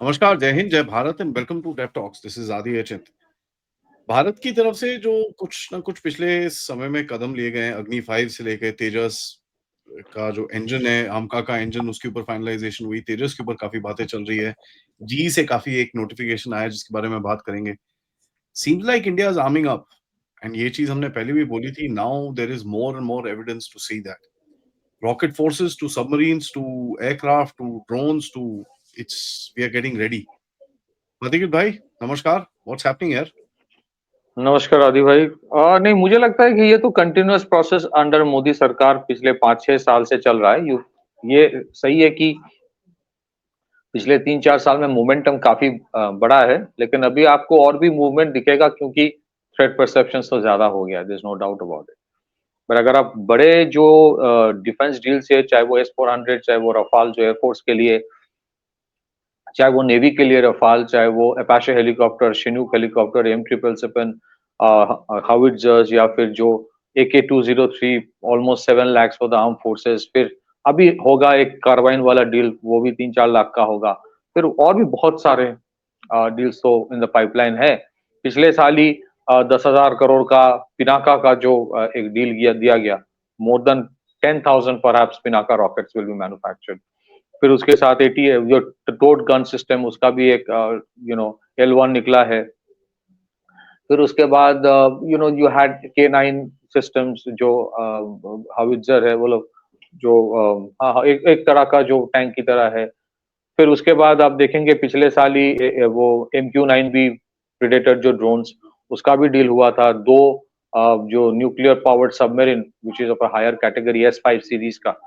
नमस्कार, जय हिंद, जय Bharat and welcome to Dev talks. This is Adi Achint. Bharat की तरफ से जो कुछ न कुछ पिछले समय में कदम लिए गए हैं, अग्नि 5 से लेके तेजस का जो इंजन है, आमका का इंजन, उसके ऊपर फाइनलाइजेशन हुई, तेजस के ऊपर काफी बातें चल रही है। जी से काफी एक नोटिफिकेशन आया जिसके बारे में बात करेंगे। Seems like India is arming up and ये चीज हमने पहले भी बोली थी। Now there is more and more evidence to see that rocket forces to submarines to aircraft to drones to it's we are getting ready. Pradeep भाई, नमस्कार। What's happening यार? नमस्कार आदि भाई। नहीं, मुझे लगता है कि ये तो कंटिन्यूअस प्रोसेस अंडर मोदी सरकार पिछले 5-6 साल से चल रहा है। ये सही है कि पिछले 3-4 साल में मोमेंटम काफी बड़ा है, लेकिन अभी आपको और भी मूवमेंट दिखेगा क्योंकि थ्रेट परसेप्शन तो ज्यादा हो गया, there is no doubt about it. पर अगर आप बड़े जो डिफेंस डील्स है, चाहे वो S-400, चाहे वो रफाल जो एयरफोर्स के लिए, चाहे वो नेवी के लिए रफाल, चाहे वो Apache helicopter, Chinook helicopter, M777 हाविट्जर्स, या फिर जो AK-203 almost 7 lakh for the arm forces, फिर अभी होगा एक कार्बाइन वाला डील, वो भी 3-4 लाख का होगा। फिर और भी बहुत सारे डील्स तो इन द पाइपलाइन है। पिछले साल ही 10,000 करोड़ का पिनाका का जो एक डील दिया गया, more than 10,000 perhaps Pinaka rockets will be manufactured. फिर उसके साथ एटी जो टोट गन सिस्टम, उसका भी एक L1 निकला है। फिर उसके बाद यू हैड K9 सिस्टम्स, जो हावित्जर है, वो लोग जो हाँ, एक तरह का जो टैंक की तरह है। फिर उसके बाद आप देखेंगे पिछले साल ही वो MQ-9B प्रेडेटर जो ड्रोन्स, उसका भी डील हुआ था। दो जो nuclear powered submarine which is of a higher category S5 series का,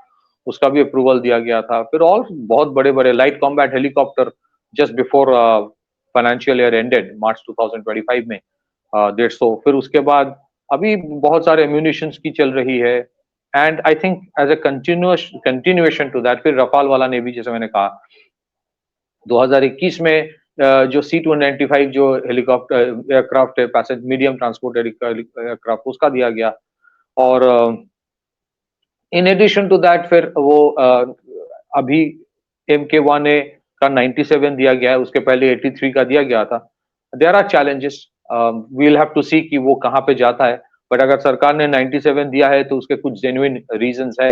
उसका भी अप्रूवल दिया गया था। फिर और बहुत बड़े बड़े light combat helicopter just before financial year ended March 2025 में 150। फिर उसके बाद अभी बहुत सारे एम्यूनिशंस की चल रही है। And I think as a continuation to that, फिर रफाल वाला ने भी, जैसे मैंने कहा, 2021 में जो C-295 जो हेलीकॉप्टर एयरक्राफ्ट है, पैसेंजर मीडियम ट्रांसपोर्ट एयरक्राफ्ट, उसका दिया गया। और इन एडिशन टू दैट फिर वो अभी MK1A का 97 दिया गया है, उसके पहले 83 का दिया गया था। There are challenges, we'll have to see कि वो कहाँ पे जाता है। बट अगर सरकार ने 97 दिया है तो उसके कुछ जेन्युइन रीजंस है।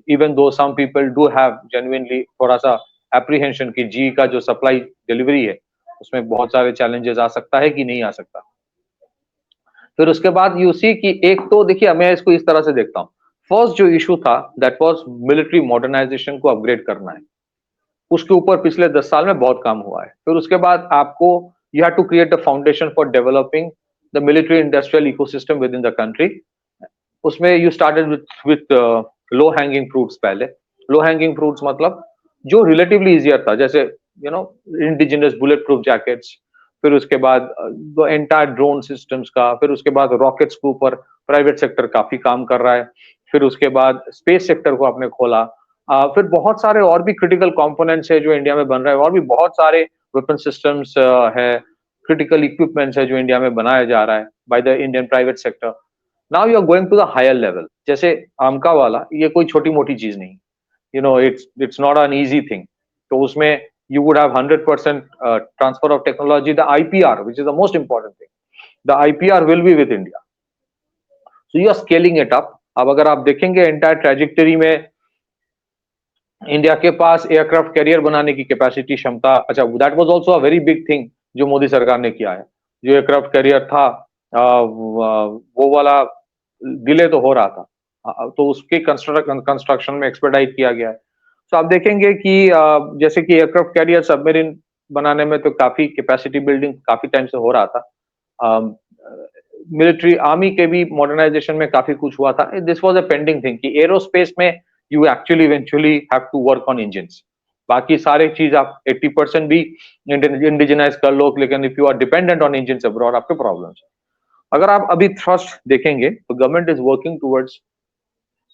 Even though some people do have genuinely थोड़ा सा एप्रीहेंशन कि जी का जो सप्लाई डिलीवरी है, उसमें बहुत सारे चैलेंजेस आ सकता है कि नहीं आ सकता। फिर उसके बाद यू सी कि एक तो देखिए, मैं इसको इस तरह से देखता हूँ। फर्स्ट जो इशू था दैट वाज मिलिट्री मॉडर्नाइजेशन को अपग्रेड करना है, उसके ऊपर पिछले 10 साल में बहुत काम हुआ है। फिर उसके बाद आपको you have to create a foundation for developing the military industrial ecosystem within the country. उसमें you started with low hanging fruits. पहले लो हैंगिंग फ्रूट्स मतलब जो रिलेटिवली इजियर था, जैसे इंडिजिनस बुलेट प्रूफ जैकेट्स। फिर उसके बाद entire drone systems का। फिर उसके बाद रॉकेट्स के ऊपर प्राइवेट सेक्टर काफी काम कर रहा है। फिर उसके बाद स्पेस सेक्टर को आपने खोला। फिर बहुत सारे और भी क्रिटिकल कंपोनेंट्स है जो इंडिया में बन रहे हैं, और भी बहुत सारे वेपन सिस्टम्स है, क्रिटिकल इक्विपमेंट्स है जो इंडिया में बनाया जा रहा है by the Indian private sector. Now you are going to the higher level. जैसे आमका वाला, ये कोई छोटी मोटी चीज नहीं, it's not an easy thing. तो उसमें you would have 100% transfer of technology, the IPR, which is the most important thing. The IPR will be with India. So you are scaling it up. अब अगर आप देखेंगे entire trajectory में, India के पास aircraft carrier बनाने की capacity, क्षमता, अच्छा that was also a very big thing जो मोदी सरकार ने किया है। जो एयरक्राफ्ट कैरियर था, वो वाला डिले तो हो रहा था, तो उसके कंस्ट्रक्शन में एक्सपर्टाइज किया गया है। तो आप देखेंगे कि जैसे कि एयरक्राफ्ट कैरियर सबमरीन बनाने में तो काफी कैपेसिटी बिल्डिंग काफी टाइम से हो रहा था। मिलिट्री आर्मी के भी मॉडर्नाइजेशन में काफी कुछ हुआ था। This was a pending thing कि एरोस्पेस में you actually eventually have to work on engines. बाकी सारे चीज आप 80% भी इंडिजिनाइज कर लो, लेकिन if you are dependent on engine abroad, आपके प्रॉब्लम्स। अगर आप अभी थ्रस्ट देखेंगे तो government is working towards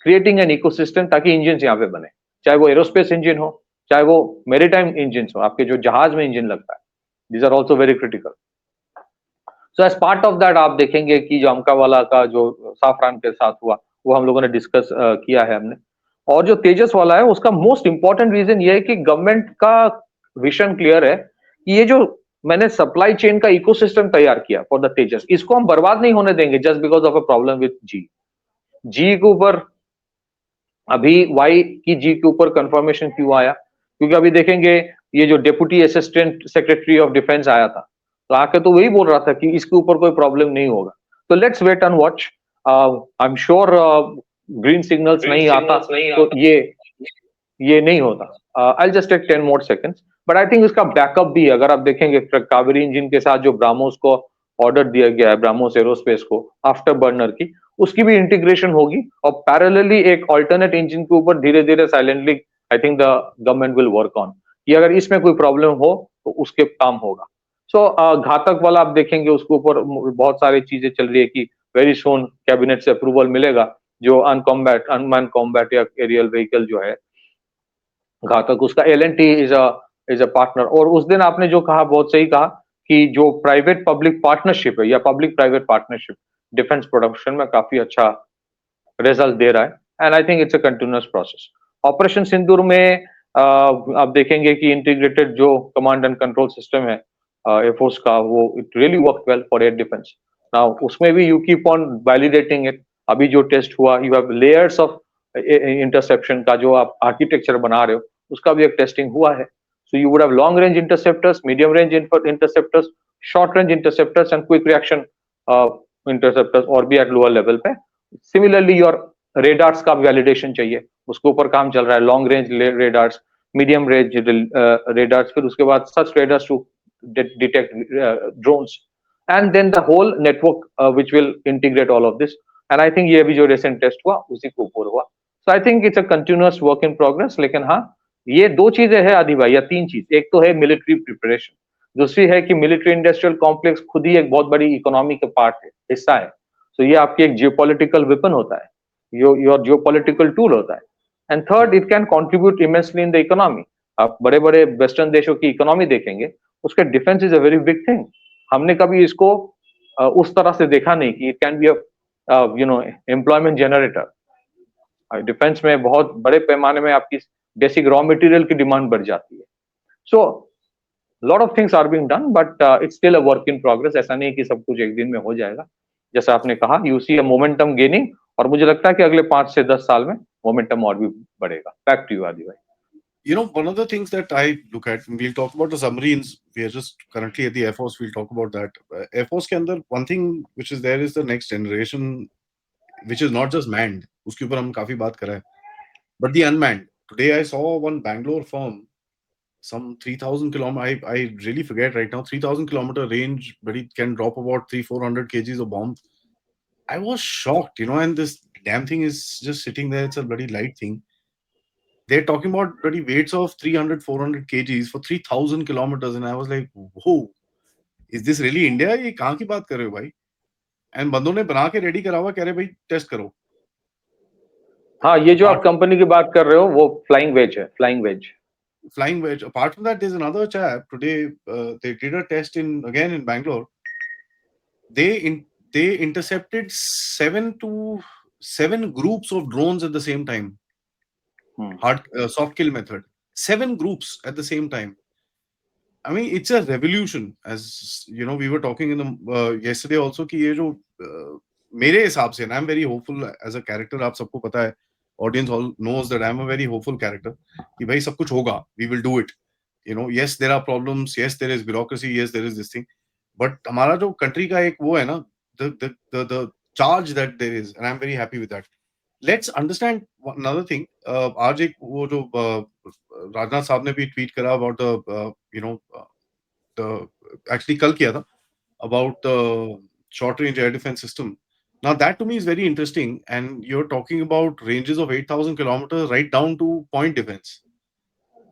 creating an ecosystem ताकि इंजन यहाँ पे बने, चाहे वो एरोस्पेस इंजन हो, चाहे वो मेरीटाइम इंजन हो, आपके जो जहाज में इंजन लगता है, these are also very critical. So as part of that आप देखेंगे कि जो अमका वाला का जो साफरान के साथ हुआ, वो हम लोगों ने डिस्कस किया है हमने। और जो तेजस वाला है, उसका मोस्ट इंपॉर्टेंट रीजन ये है कि गवर्नमेंट का विजन क्लियर है कि ये जो मैंने सप्लाई चेन का इकोसिस्टम तैयार किया फॉर द तेजस, इसको हम बर्बाद नहीं होने देंगे just because of a problem with GE के ऊपर। अभी वाई की जी के ऊपर कंफर्मेशन क्यों आया? क्योंकि अभी देखेंगे ये जो deputy assistant secretary of defence आया था, तो आके तो वही बोल रहा था कि इसके ऊपर कोई प्रॉब्लम नहीं होगा। तो let's wait and watch. I am sure green signals नहीं आता तो ये नहीं होता। I just take 10 more seconds, but I think इसका बैकअप भी है। अगर आप देखेंगे कावेरी इंजन के साथ जो ब्राह्मोस को ऑर्डर दिया गया है, ब्राह्मोस एरोस्पेस को आफ्टर बर्नर की, उसकी भी इंटीग्रेशन होगी और पैरेलली एक ऑल्टरनेट इंजन के ऊपर धीरे धीरे silently I think the government will work on कि अगर इसमें कोई प्रॉब्लम हो तो उसके काम होगा। सो घातक वाला आप देखेंगे उसके ऊपर बहुत सारी चीजें चल रही है कि वेरी सोन कैबिनेट से अप्रूवल मिलेगा जो अनमैन कॉम्बैट या एरियल व्हीकल जो है घातक, उसका एल&टी इज अ पार्टनर। और उस दिन आपने जो कहा बहुत सही कहा कि जो प्राइवेट पब्लिक पार्टनरशिप है या public private partnership defence production में काफी अच्छा रिजल्ट दे रहा है and I think it's a continuous process. Operation Sindoor में आप देखेंगे कि इंटीग्रेटेड जो कमांड एंड कंट्रोल सिस्टम है एयरफोर्स का, वो it really work well for air defence. Now उसमें भी you keep on validating it. अभी जो टेस्ट हुआ, you have layers of interception का जो आप आर्किटेक्चर बना रहे हो, उसका भी एक टेस्टिंग हुआ है। So you would have long range interceptors, medium range interceptors, short range interceptors and quick reaction interceptors, और भी एट लोअर लेवल पे। सिमिलरली योर रेडार्स का वैलिडेशन चाहिए, उसके ऊपर काम चल रहा है। Long range radars, medium range radars, फिर उसके बाद such radars to detect drones, and then the whole network which will integrate all of this. And I think ये भी जो रिसेंट टेस्ट हुआ उसी के ऊपर हुआ। So I think it's a continuous work in progress. लेकिन हाँ, ये दो चीजें हैं आदि भाई, या तीन चीज। एक तो है मिलिट्री प्रिपरेशन, दूसरी है कि मिलिट्री इंडस्ट्रियल कॉम्प्लेक्स खुद ही एक बहुत बड़ी इकोनॉमी का पार्ट है, हिस्सा है। तो ये आपकी एक जियोपॉलिटिकल वेपन होता है, योर जियोपॉलिटिकल टूल होता है। And third, it can contribute immensely in the economy. आप बड़े बड़े वेस्टर्न देशों की इकोनॉमी देखेंगे, उसके defence is a very big thing. हमने कभी इसको उस तरह से देखा नहीं कि it can be employment generator. Defence में बहुत बड़े पैमाने में आपकी बेसिक रॉ मटेरियल की डिमांड बढ़ जाती है। So lot of things are being done, but it's still a work in progress. ऐसा नहीं कि सब कुछ एक दिन में हो जाएगा। जैसा आपने कहा, you see a momentum gaining, और मुझे लगता है कि अगले 5 से 10 साल में मोमेंटम और भी बढ़ेगा। बैक टू यू आदि भाई। You know, one of the things that I look at, we'll talk about the submarines. We are just currently at the Air Force. We'll talk about that. Air Force के अंदर one thing which is there is the next generation, which is not just manned. उसके ऊपर हम काफी बात कर रहे हैं. But the unmanned. Today I saw one Bangalore firm, some 3,000 kilometer. I really forget right now. 3,000 kilometer range, but it can drop about 300-400 kgs of bomb. I was shocked, you know. And this damn thing is just sitting there. It's a bloody light thing. They're talking about bloody weights of 300-400 kgs for 3,000 kilometers, and I was like, whoa, is this really India? ये कहाँ की बात कर रहे हो भाई? And बंदों ने बना के रेडी करा हुआ, कह रहे भाई टेस्ट करो। हाँ, ये जो आप कंपनी की बात कर रहे हो वो फ्लाइंग वेज है, flying wedge. Flying wedge. Apart from that, there's another chap today. They did a test again in Bangalore. They intercepted 7 groups of drones at the same time. Soft kill method. 7 groups at the same time. I mean, it's a revolution. As you know, we were talking in the yesterday also कि ये जो मेरे हिसाब से, and I'm very hopeful as a character, आप सबको पता है, audience all knows that I'm a very hopeful character कि भाई सब कुछ होगा, we will do it. You know, yes there are problems, yes there is bureaucracy, yes there is this thing, but हमारा जो country का एक वो है ना, the charge that there is, and I'm very happy with that. Let's understand another thing. आज एक वो जो राजनाथ साहब ने भी ट्वीट करा about the actually कल किया था about the short range air defense system. Now that to me is very interesting, and you're talking about ranges of 8,000 kilometers right down to point defense.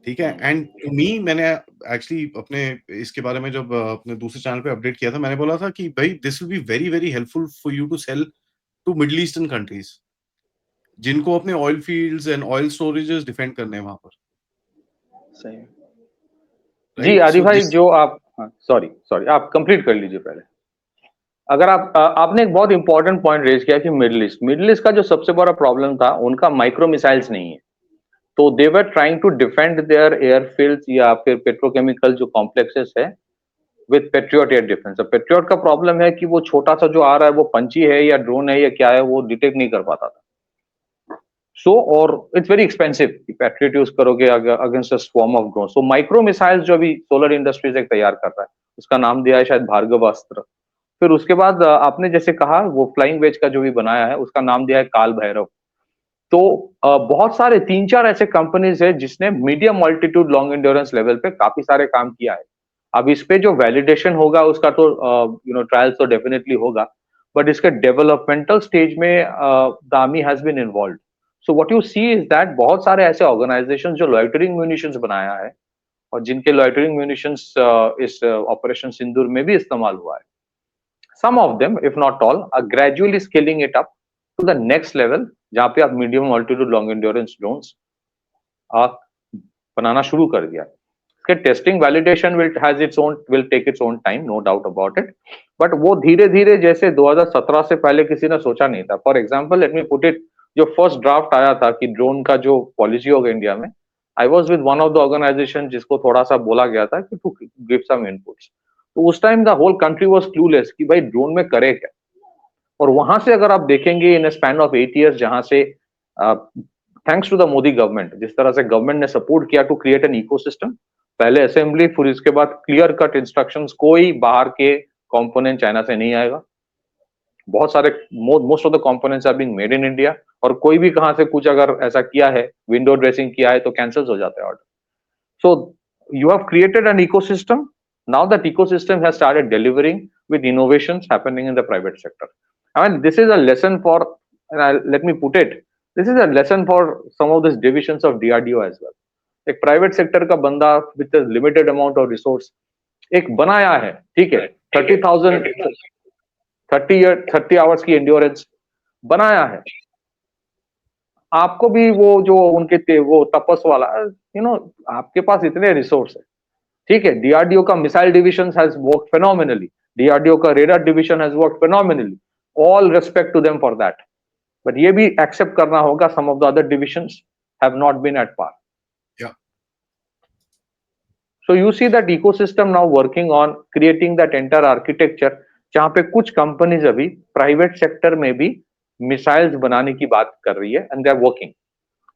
ठीक है? And to me, मैंने actually अपने इसके बारे में जब अपने दूसरे चैनल पे अपडेट किया था, मैंने बोला था कि भाई this will be very very helpful for you to sell to Middle Eastern countries, जिनको अपने oil fields and oil storages defend करने हैं वहां पर। सही है। Right? जी आदि So भाई, this, जो आप सॉरी आप कंप्लीट कर लीजिए पहले। अगर आपने एक बहुत इंपॉर्टेंट पॉइंट रेज किया कि मिडिल ईस्ट का जो सबसे बड़ा प्रॉब्लम था, उनका माइक्रो मिसाइल्स नहीं है। तो they were trying to defend their airfields या फिर पेट्रोकेमिकल जो कॉम्प्लेक्सेस है with Patriot air defence. Patriot का प्रॉब्लम है कि वो छोटा सा जो आ रहा है वो पंची है या ड्रोन है या क्या है, वो डिटेक्ट नहीं कर पाता था। सो और इट्स वेरी एक्सपेंसिव कि पैट्रियट यूज करोगे against a swarm of drone. So micro missiles जो अभी सोलर इंडस्ट्रीज एक तैयार कर रहा है, उसका नाम दिया है शायद भार्गवास्त्र। फिर उसके बाद आपने जैसे कहा वो फ्लाइंग वेज का जो भी बनाया है उसका नाम दिया है काल भैरव। तो बहुत सारे 3-4 ऐसे कंपनीज है जिसने medium altitude long endurance level पे काफी सारे काम किया है। अब इस पे जो वैलिडेशन होगा उसका तो ट्रायल्स तो डेफिनेटली होगा, बट इसके डेवलपमेंटल स्टेज में the army has been involve. So what you see is that बहुत सारे ऐसे ऑर्गेनाइजेशन जो लॉइटरिंग म्यूनिशंस बनाया है और जिनके लॉइटरिंग म्यूनिशंस इस ऑपरेशन सिंदूर में भी इस्तेमाल हुआ है, some of them if not all are gradually scaling it up to the next level जहां पे आप medium altitude long endurance drones बनाना शुरू कर दिया। इसके testing validation will take its own time, no doubt about it, but वो धीरे धीरे जैसे 2017 से पहले किसी ने सोचा नहीं था। For example let me put it, जो फर्स्ट ड्राफ्ट आया था कि ड्रोन का जो पॉलिसी होगा इंडिया में, I was with one of the organisation जिसको थोड़ा सा बोला गया था कि टू गिव सम इनपुट्स। तो उस time the whole country was clueless कि भाई ड्रोन में करे क्या। और वहां से अगर आप देखेंगे इन स्पैन ऑफ 8 years, जहां से thanks to the Modi government, जिस तरह से गवर्नमेंट ने सपोर्ट किया टू क्रिएट एन इकोसिस्टम, पहले असेंबली फिर इसके बाद क्लियर कट इंस्ट्रक्शंस, कोई बाहर के कंपोनेंट चाइना से नहीं आएगा, बहुत सारे most of the components are being made in India, और कोई भी कहां से कुछ अगर ऐसा किया है, विंडो ड्रेसिंग किया है तो कैंसिल हो जाता है order. So you have created an ecosystem, now that ecosystem has started delivering with innovations happening in the private sector. I mean, this is a lesson for, let me put it, this is a lesson for some of these divisions of DRDO as well. एक private sector का बंदा with limited amount of resource एक बनाया है, ठीक है, 30 hours की endurance बनाया है। आपको भी वो जो उनके वो तपस वाला, आपके पास इतने रिसोर्स है, ठीक है। डीआरडीओ का missile division has worked phenomenally, DRDO का radar division has worked phenomenally, all respect to them for that, but ये भी एक्सेप्ट करना होगा some of the other divisions have not been at par. So you see that ecosystem now working on creating that entire architecture, जहां पे कुछ companies अभी private sector में भी मिसाइल्स बनाने की बात कर रही है and they are working.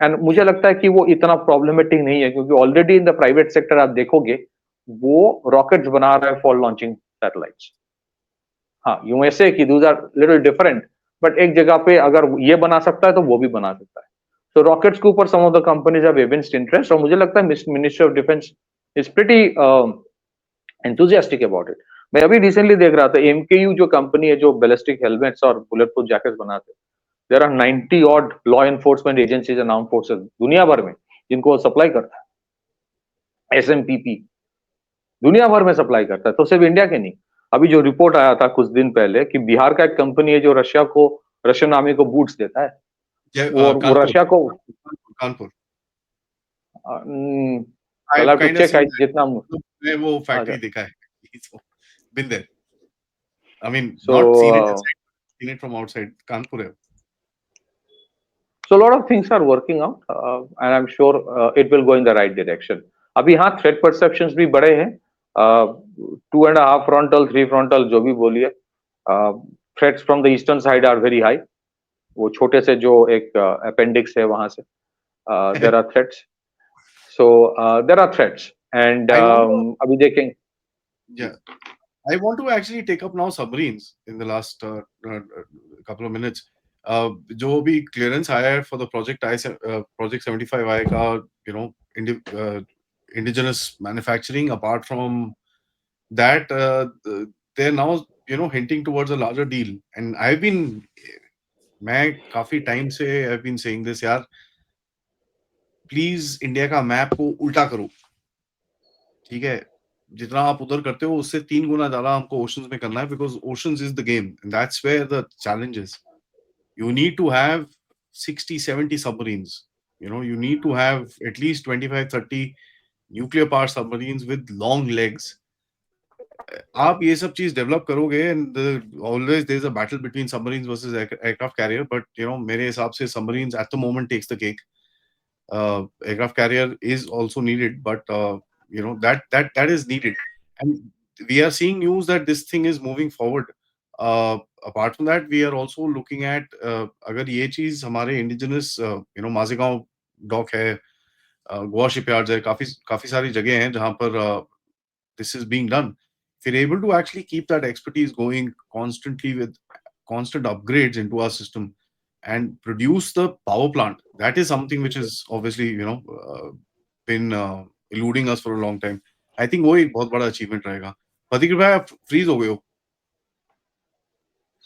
And मुझे लगता है कि वो इतना प्रॉब्लमेटिक नहीं है, क्योंकि already in the private sector आप देखोगे वो रॉकेट्स बना रहा है फॉर लॉन्चिंग सैटेलाइट्स। हाँ, यूएसए की those are little different, but एक जगह पे अगर ये बना सकता है तो वो भी बना सकता है। तो रॉकेट्स के ऊपर some of the companies have evinced interest, और मुझे लगता है ministry of defence is pretty enthusiastic about it. मैं अभी रिसेंटली देख रहा था एमकेयू जो कंपनी है जो बैलिस्टिक हेलमेट्स और बुलेट प्रूफ जैकेट्स बनाते हैं, there are 90 odd law enforcement agencies and armed forces दुनिया भर में जिनको वो सप्लाई करता है। एसएमपीपी दुनिया भर में सप्लाई करता है, तो सिर्फ इंडिया के नहीं। अभी जो रिपोर्ट आया था कुछ दिन पहले कि बिहार का एक कंपनी है जो रशियन आर्मी को बूट्स देता है, वो रशिया को कानपुर जितना वो फैक्ट्री दिखा है, been there. I mean, not seen it inside, seen it from outside. Kanpur hai. So a lot of things are working out, and I'm sure it will go in the right direction. अभी हाँ threat perceptions भी बड़े हैं, 2.5 frontal, 3 frontal जो भी बोलिए, threats from the eastern side are very high. वो छोटे से जो एक appendix है वहां से there are threats. So there are threats, and अभी देखेंगे. Yeah. I want to actually take up now submarines in the last couple of minutes. जो भी clearance आया है for the project project 75I का, indigenous manufacturing, apart from that, they're now hinting towards a larger deal. And मैं काफी time से I've been saying this, यार please India का मैप को उल्टा करो, ठीक है। जितना आप उधर करते हो उससे 3 गुना ज्यादा हमको ओशंस में करना है, because oceans is the game and that's where the challenge is. You need to have 60-70 submarines, you need to have at least 25-30 nuclear power submarines with long legs. आप ये सब चीज डेवलप करोगे, and always there is a battle between submarines versus aircraft carrier, but मेरे हिसाब से submarines at the moment takes the cake. aircraft carrier is also needed, but that is needed, and we are seeing news that this thing is moving forward. Apart from that, we are also looking at अगर ये चीज हमारे indigenous माजेगांव dock है, Goa shipyards है, काफी काफी सारी जगह हैं जहां पर this is being done. If we're able to actually keep that expertise going constantly with constant upgrades into our system and produce the power plant, that is something which is obviously been eluding us for a long time. I think वो एक बहुत बड़ा achievement रहेगा. पथिक भाई आप freeze हो गए हो?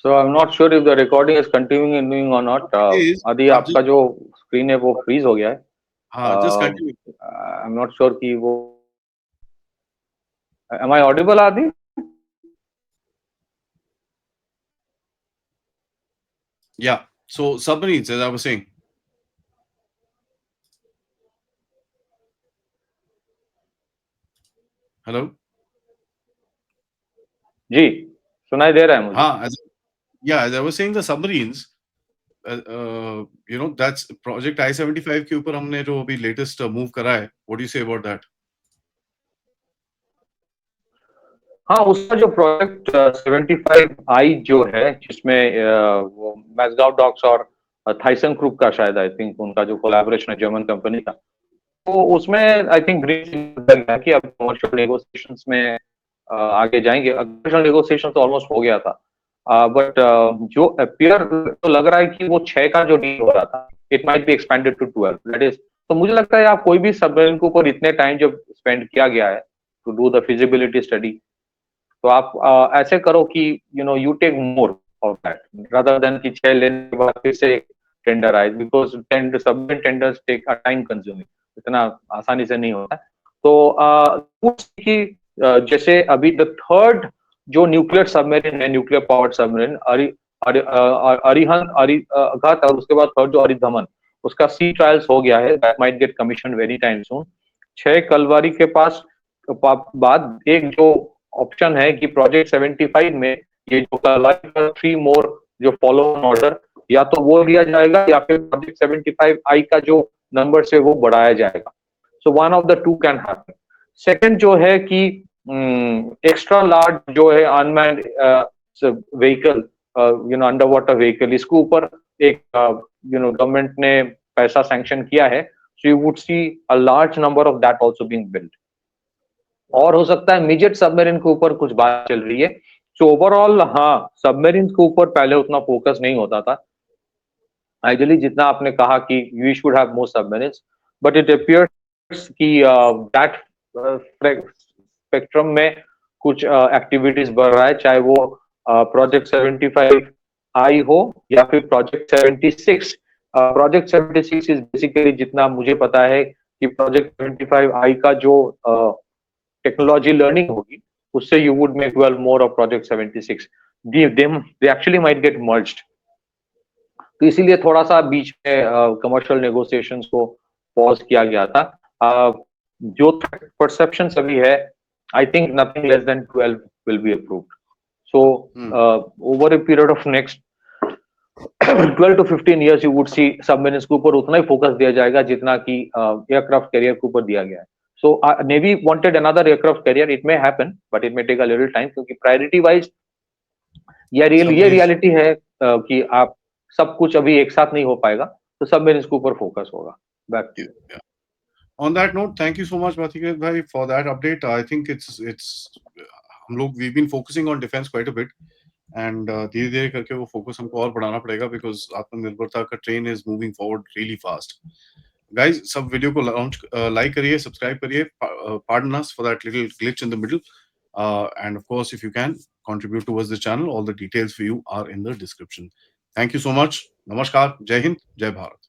So I'm not sure if the recording is continuing or not. Is आदि आप आपका जो स्क्रीन है वो फ्रीज हो गया है. हाँ, just continue. I'm not sure कि वो am I audible आदि? Yeah. So submarines, as I was saying. Hello. जी सुनाई दे रहा है मुझे. हाँ, as I was saying, the submarines. That's project I-75 के ऊपर हमने जो अभी लेटेस्ट मूव करा है. What do you say about that? हाँ, उसका जो प्रोजेक्ट 75I जो है जिसमें वो मैसगांव डॉक्स और थाइसन ग्रुप का शायद आई थिंक उनका जो कोलैबोरेशन है जर्मन कंपनी का, तो उसमें आई थिंक ग्रीन है कि अब कमर्शियल नेगोशिएशंस में आगे जाएंगे. कमर्शियल नेगोशिएशन तो ऑलमोस्ट हो गया था, बट जो अपियर तो लग रहा है कि वो 6 का जो डील हो रहा था it might be expanded to 12. That is, तो मुझे लगता है आप कोई भी सबमरीन के ऊपर इतने टाइम जब स्पेंड किया गया है to do the feasibility study, तो आप ऐसे करो कि you take more of that rather than कि 6 लेने के बाद फिर से टेंडर आए, because submarine tenders take a time consuming, इतना आसानी से नहीं होता. तो जैसे अभी द थर्ड जो न्यूक्लियर सबमरीन है, nuclear powered submarine Arihant Arihant और उसके बाद थर्ड जो अरिधमन, उसका सी ट्रायल्स हो गया है. That might get commission very time soon. 6 Kalwari के पास बाद एक जो ऑप्शन है कि प्रोजेक्ट 75 में ये जो कलवारी का 3 मोर जो फॉलो ऑन ऑर्डर, या तो वो लिया जाएगा या फिर प्रोजेक्ट 75I का जो नंबर से वो बढ़ाया जाएगा. So one of the two can happen. Second जो है कि एक्स्ट्रा लार्ज जो है unmanned vehicle, under water vehicle, इसके ऊपर एक गवर्नमेंट ने पैसा सैंक्शन किया है. So you would see a large number of that also being built. और हो सकता है मिजेट सबमरीन के ऊपर कुछ बात चल रही है. सो ओवरऑल हाँ, सबमरीन के ऊपर पहले उतना फोकस नहीं होता था. आइडियली जितना आपने कहा कि we should have more submarines, but it appears कि दैट स्पेक्ट्रम में कुछ एक्टिविटीज बढ़ रहा है, चाहे वो प्रोजेक्ट 75I हो या फिर प्रोजेक्ट 76. प्रोजेक्ट 76 इज बेसिकली, जितना मुझे पता है कि प्रोजेक्ट 75I का जो टेक्नोलॉजी लर्निंग होगी उससे you would make 12 more of project 76. They actually might get merged. तो इसीलिए थोड़ा सा बीच में कमर्शियल नेगोशिएशंस को पॉज किया गया था. जो परसेप्शन अभी है, I think nothing less than 12 will be approved. So over a period of next 12 to 15 years you would see submarines के ऊपर उतना ही फोकस दिया जाएगा जितना कि एयरक्राफ्ट कैरियर के ऊपर दिया गया है. So Navy wanted another aircraft carrier. It may happen, but it may take a little time क्योंकि priority wise ये रियलिटी है कि आप सब कुछ अभी एक साथ नहीं हो पाएगा, तो सबमरीन्स के ऊपर फोकस होगा. Back to you. On that note, thank you so much, Bhatika bhai, for that update. I think we've been focusing on defense quite a bit, and धीरे धीरे करके वो फोकस हमको और बढ़ाना पड़ेगा because आत्मनिर्भरता का train is moving forward really fast. Guys, सब वीडियो को लाइक करिए, सब्सक्राइब करिए. Pardon us for that little glitch in the middle. And of course, if you can contribute towards the channel, all the details for you are in the description. Thank you so much. Namaskar. Jai Hind. Jai Bharat.